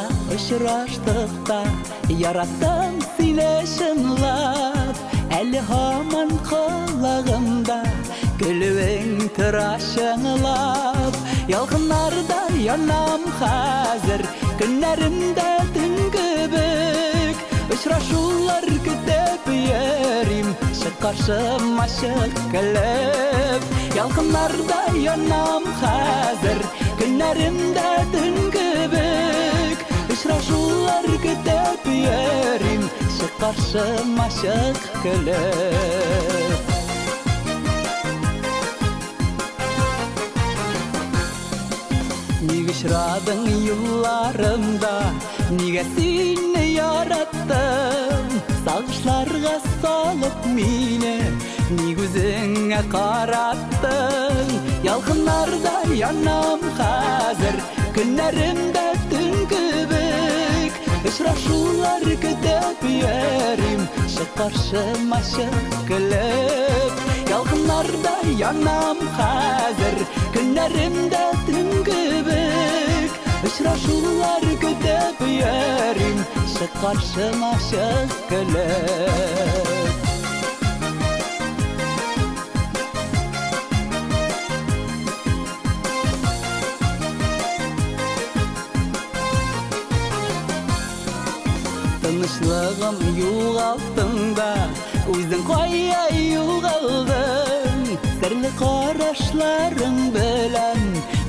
Аңа ұшыраштықта яраттым сені шынлап, әлі хаман құлағымда күлуің тұра шыңылап. Ялғынарда янам қазір, күнлерімді түнгі бүк, ұшырашулар күтіп ерім, шық қаршыма шық күліп. Ялғынарда янам қазір, күнлерімді түнгі бүк, ұшырашулар күтіп ерім, шық қаршыма шық күліп. Неге ұшырадың юлларымда, неге сені яраттым? Сағышларға салып мені, неге өзіңе қараттың? Ялғынарда янам қазір, күнлерімді түнгі бүк, ұшырашулар күтіп ерім, шық қаршыма шық күліп. Ялғынарда янам қазір, күнлерімді түнгі бүк, ұшырашулар күтіп ерім, шық қаршыма шық күліп. Тынышлығым юғалтыңда, өзің қоя юғалдың. Сірлі қарашларың білән,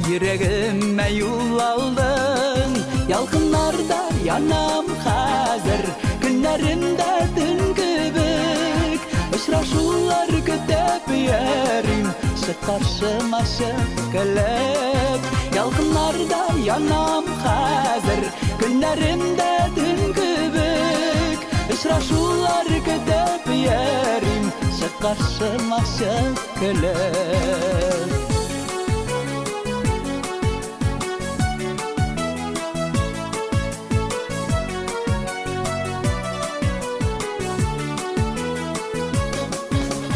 жүрегіме юлалдың. Ялғынарда янам қазір, күнлерімді түнгі бүк, ұшырашулар күтіп ерім, шық қаршыма шық күліп. Ялғынарда янам қазір, күнлерімді түнгі бүк, ұшырашулар күтіп ерім, шық қаршыма шық күліп.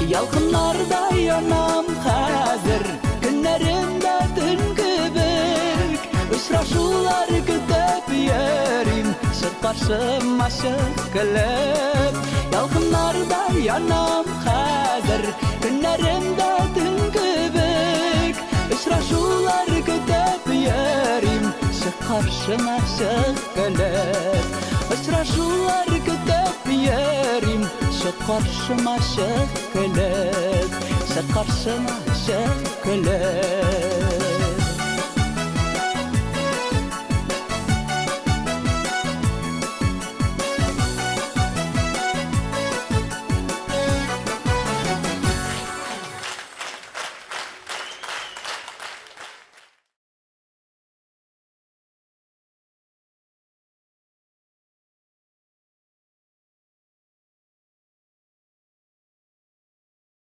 Ялғынарда янам қазір, күнлерімді түнгі бүк, ұшырашулар күтіп ерім, шық қаршыма шық күліп. Ялғынарда янам қазір, күнлерімді түнгі бүк, ұшырашулар күтіп ерім, шық қаршыма шық күліп. Ұшырашулар күтіп ерім, шық қаршыма шық күліп, шық қаршыма шық күліп.